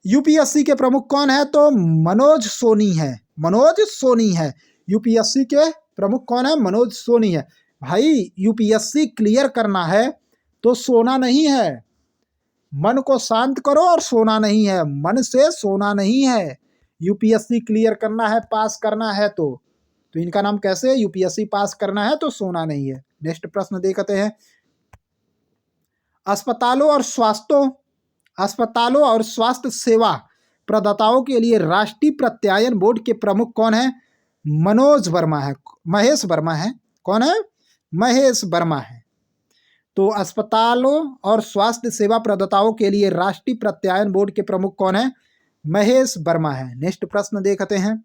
यूपीएससी के प्रमुख कौन है, तो मनोज सोनी है, मनोज सोनी है। यूपीएससी के प्रमुख कौन है, मनोज सोनी है। भाई यूपीएससी क्लियर करना है तो सोना नहीं है, मन को शांत करो और सोना नहीं है, मन से सोना नहीं है। यूपीएससी क्लियर करना है, पास करना है तो इनका नाम कैसे, यूपीएससी पास करना है तो सोना नहीं है। नेक्स्ट प्रश्न देखते हैं, अस्पतालों और स्वास्थ्य सेवा प्रदाताओं के लिए राष्ट्रीय प्रत्यायन बोर्ड के प्रमुख कौन है, मनोज वर्मा है, महेश वर्मा है। कौन है, महेश वर्मा है। तो अस्पतालों और स्वास्थ्य सेवा प्रदाताओं के लिए राष्ट्रीय प्रत्यायन बोर्ड के प्रमुख कौन है, महेश वर्मा है। नेक्स्ट प्रश्न देखते हैं,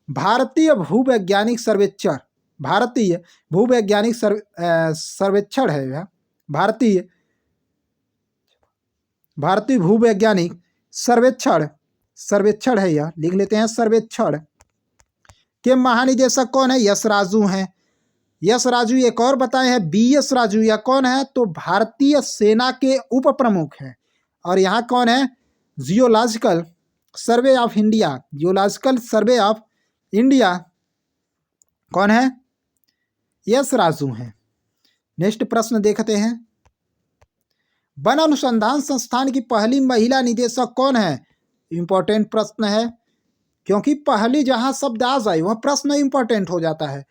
भारतीय भूवैज्ञानिक सर्वेक्षण, भारतीय भूवैज्ञानिक सर्वेक्षण है यह, भारतीय भूवैज्ञानिक सर्वेक्षण है यह, लिख लेते हैं, सर्वेक्षण के महानिदेशक कौन है, यश राजू हैं। यश राजू। एक और बताए हैं बीएस राजू, यह कौन है, तो भारतीय सेना के उप प्रमुख हैं। और यहाँ कौन है, geological survey of India, geological survey of India कौन है, यश राजू हैं। नेक्स्ट प्रश्न देखते हैं, वन अनुसंधान संस्थान की पहली महिला निदेशक कौन है। इंपॉर्टेंट प्रश्न है, क्योंकि पहली जहां शब्द आ जाए वह प्रश्न इंपॉर्टेंट हो जाता है।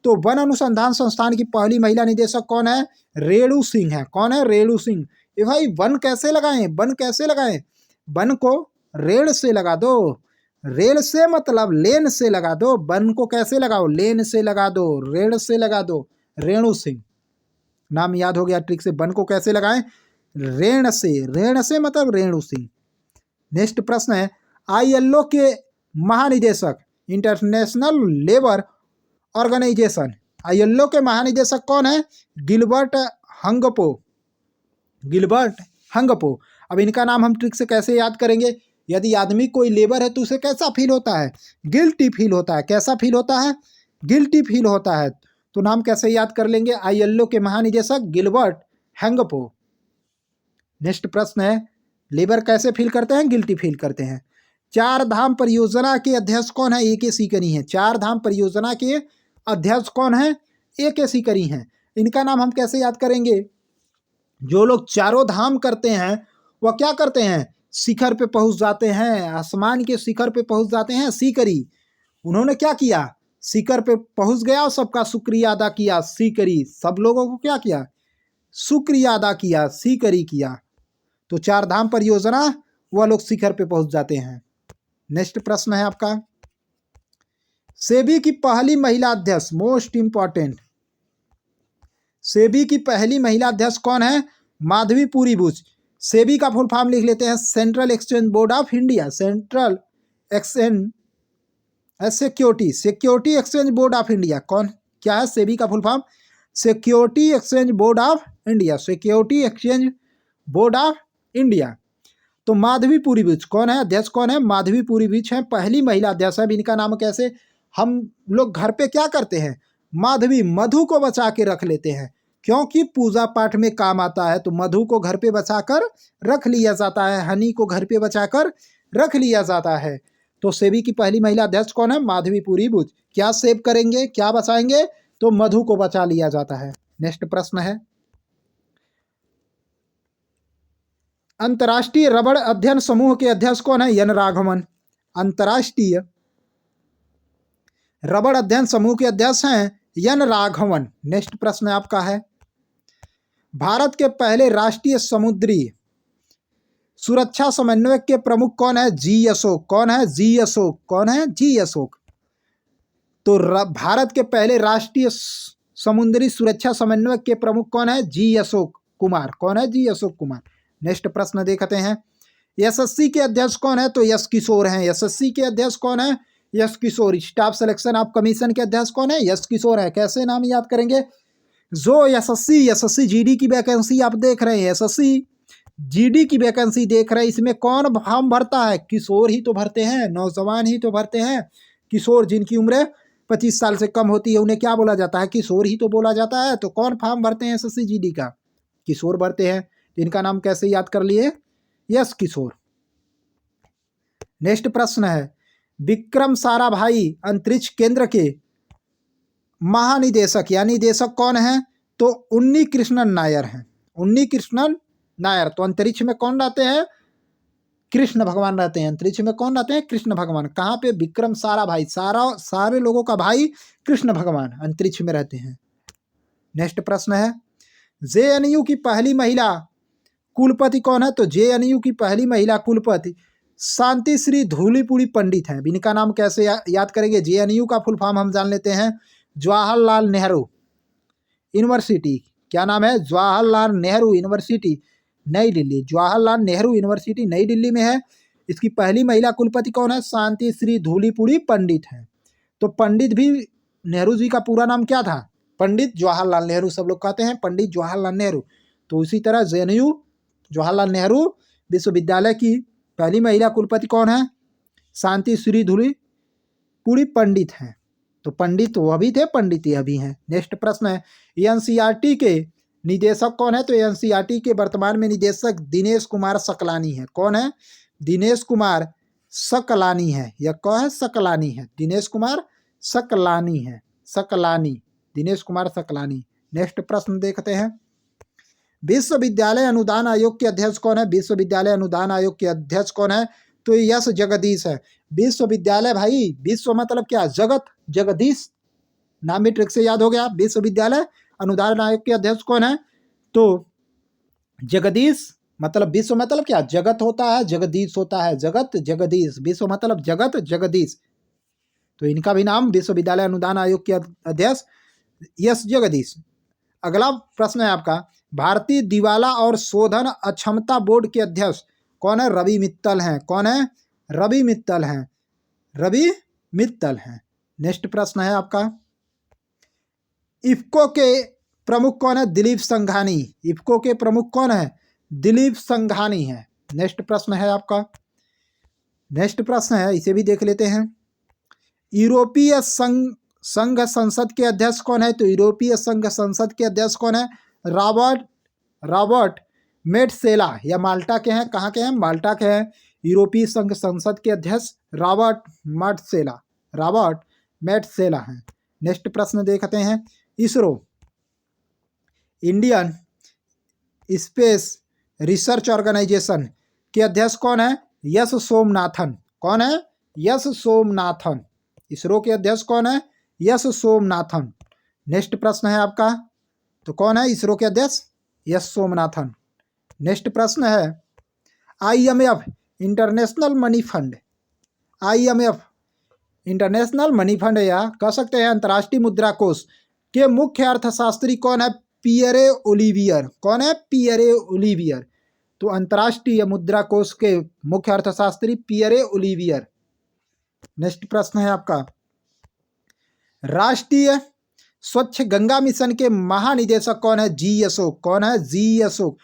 तो वन अनुसंधान संस्थान की पहली महिला निदेशक कौन है, रेणु सिंह है। कौन है, रेणु सिंह। ये भाई वन कैसे लगाएं, वन कैसे लगाएं, वन को रेल से लगा दो, रेल से मतलब लेन से लगा दो, वन को कैसे लगाओ, लेन से लगा दो, रेल से लगा दो। रेणु सिंह नाम याद हो गया ट्रिक से। वन को कैसे लगाएं, ऋण से मतलब रेणु सिंह। नेक्स्ट प्रश्न है ILO के महानिदेशक, इंटरनेशनल लेबर ऑर्गेनाइजेशन, ILO के महानिदेशक कौन है? गिलबर्ट हंगपो। अब इनका नाम हम ट्रिक से कैसे याद करेंगे? यदि आदमी कोई लेबर है तो उसे कैसा फील होता है? गिल्टी फील होता है। कैसा फील होता है? गिल्टी फील होता है। तो नाम कैसे याद कर लेंगे? ILO के महानिदेशक गिलबर्ट हंगपो। नेक्स्ट प्रश्न है लेबर कैसे फील करते हैं? गिल्टी फील करते हैं। चार धाम परियोजना के अध्यक्ष कौन है? AK सीकरी हैं। चार धाम परियोजना के अध्यक्ष कौन है? AK सीकरी हैं। इनका नाम हम कैसे याद करेंगे? जो लोग चारों धाम करते हैं वह क्या करते हैं? शिखर पे पहुंच जाते हैं, आसमान के शिखर पे पहुंच जाते हैं। सीकरी, उन्होंने क्या किया? शिखर पे पहुंच गया और सबका शुक्रिया अदा किया। सीकरी, सब लोगों को क्या किया? शुक्रिया अदा किया, सीकरी किया। तो चार धाम परियोजना वह लोग शिखर पे पहुंच जाते हैं। नेक्स्ट प्रश्न है आपका सेबी की पहली महिला अध्यक्ष, मोस्ट इंपॉर्टेंट। सेबी की पहली महिला अध्यक्ष कौन है? माधवीपुरी बुच। सेबी का फुल फॉर्म लिख लेते हैं central exchange board of India. Central exchange security exchange board of India. कौन क्या है सेबी का full form? Security exchange board of India. Security exchange board of India. तो माधवीपुरी बुच कौन है? अध्यक्ष कौन है? माधवीपुरी बुच है, पहली महिला अध्यक्ष है। इनका नाम कैसे? हम लोग घर पे क्या करते हैं? मधु को बचा के रख लेते हैं क्योंकि पूजा पाठ में काम आता है। तो मधु को घर पे बचाकर रख लिया जाता है, हनी को घर पे बचाकर रख लिया जाता है। तो सेबी की पहली महिला अध्यक्ष कौन है? माधवीपुरी बुच। क्या सेव करेंगे, क्या बचाएंगे? तो मधु को बचा लिया जाता है। नेक्स्ट प्रश्न है अंतर्राष्ट्रीय रबड़ अध्ययन समूह के अध्यक्ष कौन है? एन राघवन। अंतर्राष्ट्रीय रबड़ अध्ययन समूह के अध्यक्ष हैं एन राघवन। नेक्स्ट प्रश्न आपका है भारत के पहले राष्ट्रीय समुद्री सुरक्षा समन्वयक के प्रमुख कौन है? जी अशोक। कौन है? जी अशोक। कौन है? जी अशोक। तो भारत के पहले राष्ट्रीय समुद्री सुरक्षा समन्वयक के प्रमुख कौन है? जी अशोक कुमार। कौन है? जी अशोक कुमार। नेक्स्ट प्रश्न देखते हैं SSC के अध्यक्ष कौन है? तो यश किशोर हैं। SSC के अध्यक्ष कौन है? यश किशोर। स्टाफ सिलेक्शन ऑफ कमीशन के अध्यक्ष कौन है? यश किशोर है। कैसे नाम याद करेंगे? जो SSC GD की वैकेंसी आप देख रहे हैं, SSC GD की वैकेंसी देख रहे हैं, इसमें कौन फॉर्म भरता है? किशोर ही तो भरते हैं, नौजवान ही तो भरते हैं। किशोर, जिनकी उम्र 25 साल से कम होती है उन्हें क्या बोला जाता है? किशोर ही तो बोला जाता है। तो कौन फॉर्म भरते हैं SSC GD का? किशोर भरते हैं। इनका नाम कैसे याद कर लिए? यश किशोर। नेक्स्ट प्रश्न है विक्रम साराभाई अंतरिक्ष केंद्र के महानिदेशक या निदेशक कौन है? तो उन्नी कृष्णन नायर हैं। उन्नी कृष्णन नायर। तो अंतरिक्ष में कौन रहते हैं? कृष्ण भगवान रहते हैं। अंतरिक्ष में कौन रहते हैं? कृष्ण भगवान। कहाँ पे? विक्रम साराभाई। सारे लोगों का भाई कृष्ण भगवान अंतरिक्ष में रहते हैं। नेक्स्ट प्रश्न है JNU की पहली महिला कुलपति कौन है? तो JNU की पहली महिला कुलपति शांति श्री धूलीपुड़ी पंडित हैं। इनका नाम कैसे याद करेंगे? JNU का फुल फॉर्म हम जान लेते हैं जवाहरलाल नेहरू यूनिवर्सिटी। क्या नाम है? जवाहरलाल नेहरू यूनिवर्सिटी नई दिल्ली। जवाहरलाल नेहरू यूनिवर्सिटी नई दिल्ली में है। इसकी पहली महिला कुलपति कौन है? शांति श्री धूलीपुड़ी पंडित हैं। तो पंडित भी नेहरू जी का पूरा नाम क्या था? पंडित जवाहरलाल नेहरू। सब लोग कहते हैं पंडित जवाहरलाल नेहरू। तो इसी तरह JNU जवाहरलाल नेहरू विश्वविद्यालय की पहली महिला कुलपति कौन है? शांति श्री धूलीपुड़ी पंडित हैं। तो पंडित वह भी थे, पंडित यह भी हैं। नेक्स्ट प्रश्न है NCERT के निदेशक कौन है? तो NCERT के वर्तमान में निदेशक दिनेश कुमार सकलानी है। कौन है? दिनेश कुमार सकलानी है। यह कौन है? सकलानी है। दिनेश कुमार सकलानी है। सकलानी, दिनेश कुमार सकलानी। नेक्स्ट प्रश्न देखते हैं विश्वविद्यालय अनुदान आयोग के अध्यक्ष कौन है? विश्वविद्यालय अनुदान आयोग के अध्यक्ष कौन है? तो यश जगदीश है। विश्वविद्यालय, भाई विश्व मतलब क्या? जगत, जगदीश नाम भी ट्रिक से याद हो गया। विश्वविद्यालय अनुदान आयोग के अध्यक्ष कौन है? तो जगदीश, मतलब विश्व मतलब क्या? जगत होता है, जगदीश होता है। जगत, जगदीश। विश्व मतलब जगत, जगदीश। तो इनका भी नाम विश्वविद्यालय अनुदान आयोग के अध्यक्ष यश जगदीश। अगला प्रश्न है आपका, भारतीय दिवाला और शोधन अक्षमता बोर्ड के अध्यक्ष कौन है? रवि मित्तल हैं। कौन है? रवि मित्तल हैं। रवि मित्तल हैं। नेक्स्ट प्रश्न है आपका, इफ्को के प्रमुख कौन है? दिलीप संघानी। इफ्को के प्रमुख कौन है? दिलीप संघानी है। नेक्स्ट प्रश्न है आपका, नेक्स्ट प्रश्न है, इसे भी देख लेते हैं। यूरोपीय संघ संसद के अध्यक्ष कौन है? तो यूरोपीय संघ संसद के अध्यक्ष कौन है? रॉबर्ट मेटसेला। या माल्टा के हैं, कहाँ के हैं? माल्टा के हैं। यूरोपीय संघ संसद के अध्यक्ष रॉबर्ट मेटसेला हैं। नेक्स्ट प्रश्न देखते हैं, ISRO Indian space research organisation के अध्यक्ष कौन है? एस सोमनाथन। कौन है? एस सोमनाथन। इसरो के अध्यक्ष कौन है? एस सोमनाथन। नेक्स्ट प्रश्न है आपका, तो कौन है इसरो के अध्यक्ष? एस सोमनाथन। नेक्स्ट प्रश्न है, IMF international money fund, IMF international money fund या कह सकते हैं अंतर्राष्ट्रीय मुद्रा कोष के मुख्य अर्थशास्त्री कौन है? Pierre Olivier. कौन है? Pierre Olivier. तो अंतर्राष्ट्रीय मुद्रा कोष के मुख्य अर्थशास्त्री पियरे ओलिवियर। नेक्स्ट प्रश्न है आपका, राष्ट्रीय स्वच्छ गंगा मिशन के महानिदेशक कौन है? जी अशोक। कौन है? जी अशोक।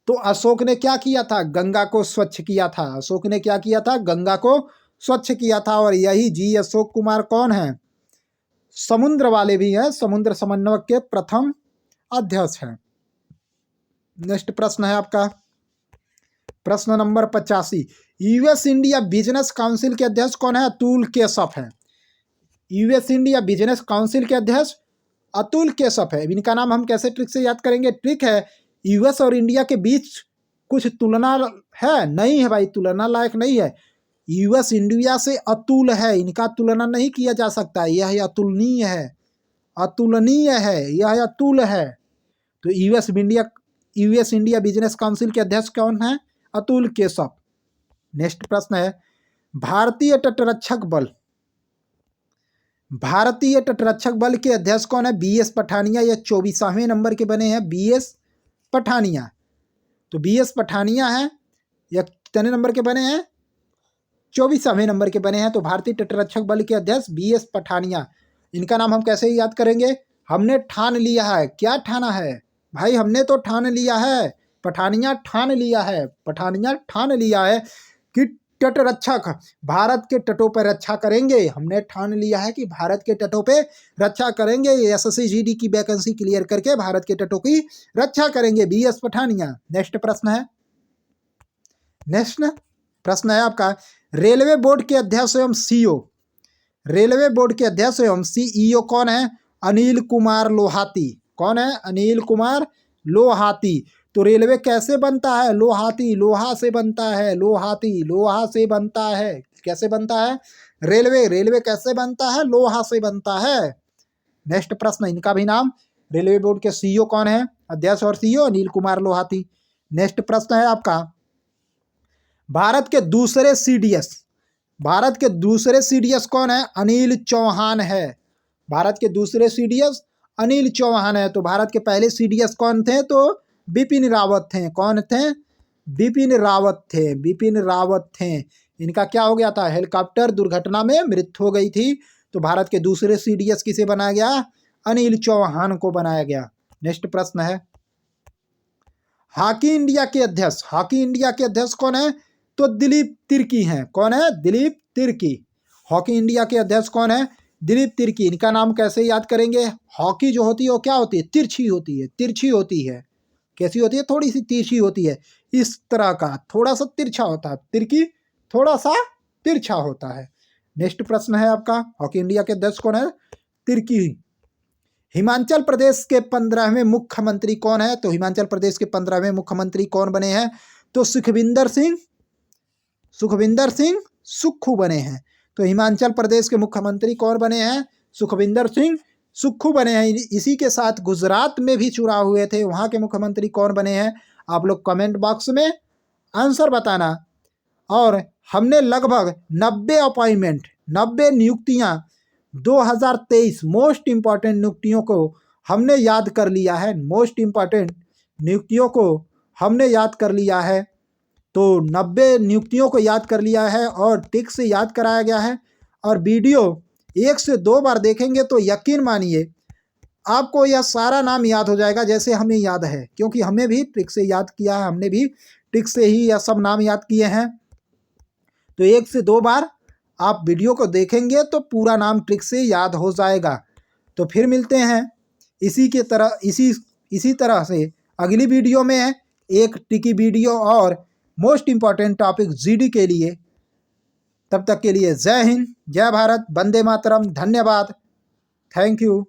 तो अशोक ने क्या किया था? गंगा को स्वच्छ किया था। अशोक ने क्या किया था? गंगा को स्वच्छ किया था। और यही जी अशोक कुमार कौन है? समुद्र वाले भी हैं, समुद्र समन्वयक के प्रथम अध्यक्ष हैं। नेक्स्ट प्रश्न है आपका, प्रश्न number 85, US India business council के अध्यक्ष कौन है? अतुल केशव है। यूएस इंडिया बिजनेस काउंसिल के अध्यक्ष अतुल केशव है। इनका नाम हम कैसे ट्रिक से याद करेंगे? ट्रिक है, यूएस और इंडिया के बीच कुछ तुलना है? नहीं है भाई, तुलना लायक नहीं है। यूएस इंडिया से अतुल है, इनका तुलना नहीं किया जा सकता। यह अतुलनीय है, अतुलनीय है, यह अतुल है। तो यूएस इंडिया बिजनेस काउंसिल के अध्यक्ष कौन है? अतुल केशव। नेक्स्ट प्रश्न है, भारतीय तटरक्षक बल के अध्यक्ष कौन है? BS पठानिया। या 24वें नंबर के बने हैं BS पठानिया। तो BS पठानिया है, या कितने नंबर के बने हैं? 24वें नंबर के बने हैं। तो भारतीय तटरक्षक बल के अध्यक्ष BS पठानिया। इनका नाम हम कैसे याद करेंगे? हमने ठान लिया है। क्या ठाना है भाई? हमने तो ठान लिया है, पठानिया ठान लिया है, पठानिया ठान लिया है कि तटरक्षक भारत के तटों पर रक्षा करेंगे। हमने ठान लिया है कि भारत के तटों पे रक्षा करेंगे। SSC-GD की वैकेंसी क्लियर करके भारत के तटों की रक्षा करेंगे BS पठानिया। नेक्स्ट प्रश्न है आपका, रेलवे बोर्ड के अध्यक्ष एवं CEO, रेलवे बोर्ड के अध्यक्ष एवं CEO कौन है? अनिल कुमार लोहाती। कौन है? अनिल कुमार लोहाती। तो रेलवे कैसे बनता है? लोहा से बनता है। लोहा से बनता है। कैसे बनता है? रेलवे कैसे बनता है? लोहा से बनता है। नेक्स्ट प्रश्न, इनका भी नाम, रेलवे बोर्ड के CEO कौन है? अध्यक्ष और CEO अनिल कुमार लोहाती। नेक्स्ट प्रश्न है आपका, भारत के दूसरे CDS कौन है? अनिल चौहान है। भारत के दूसरे CDS अनिल चौहान है। तो भारत के पहले CDS कौन थे? तो बिपिन रावत थे। कौन थे? बिपिन रावत थे। इनका क्या हो गया था? हेलीकॉप्टर दुर्घटना में मृत्यु हो गई थी। तो भारत के दूसरे CDS किसे बनाया गया? अनिल चौहान को बनाया गया। नेक्स्ट प्रश्न है, हॉकी इंडिया के अध्यक्ष कौन है? तो दिलीप तिर्की हैं। कौन है? दिलीप तिर्की। हॉकी इंडिया के अध्यक्ष कौन है? दिलीप तिर्की। इनका नाम कैसे याद करेंगे? हॉकी जो होती है वो क्या होती है? तिरछी होती है। कैसी होती है? थोड़ी सी तिरछी होती है। इस तरह का थोड़ा सा तिरछा होता है। तिर्की थोड़ा सा तिरछा होता है। नेक्स्ट प्रश्न है आपका, हॉकी इंडिया के अध्यक्ष कौन है? तिर्की। हिमाचल प्रदेश के 15वें मुख्यमंत्री कौन है? तो हिमाचल प्रदेश के 15वें मुख्यमंत्री कौन बने हैं? तो सुखविंदर सिंह सुक्खू बने हैं। तो हिमाचल प्रदेश के मुख्यमंत्री कौन बने हैं? सुखविंदर सिंह सुक्खू बने हैं। इसी के साथ गुजरात में भी चुनाव हुए थे, वहाँ के मुख्यमंत्री कौन बने हैं? आप लोग कमेंट बॉक्स में आंसर बताना। और हमने लगभग 90 नियुक्तियाँ 2023 मोस्ट इम्पॉर्टेंट नियुक्तियों को हमने याद कर लिया है, मोस्ट इम्पॉर्टेंट नियुक्तियों को हमने याद कर लिया है। तो 90 नियुक्तियों को याद कर लिया है और टिक से याद कराया गया है। और वीडियो 1 से 2 बार देखेंगे तो यकीन मानिए आपको यह सारा नाम याद हो जाएगा जैसे हमें याद है, क्योंकि हमें भी ट्रिक से याद किया है, हमने भी ट्रिक से ही यह सब नाम याद किए हैं। तो 1 से 2 बार आप वीडियो को देखेंगे तो पूरा नाम ट्रिक से याद हो जाएगा। तो फिर मिलते हैं इसी तरह से अगली वीडियो में, एक टिकी वीडियो और मोस्ट इम्पॉर्टेंट टॉपिक जीडी के लिए। तब तक के लिए जय हिंद, जय भारत, वंदे मातरम, धन्यवाद, थैंक यू।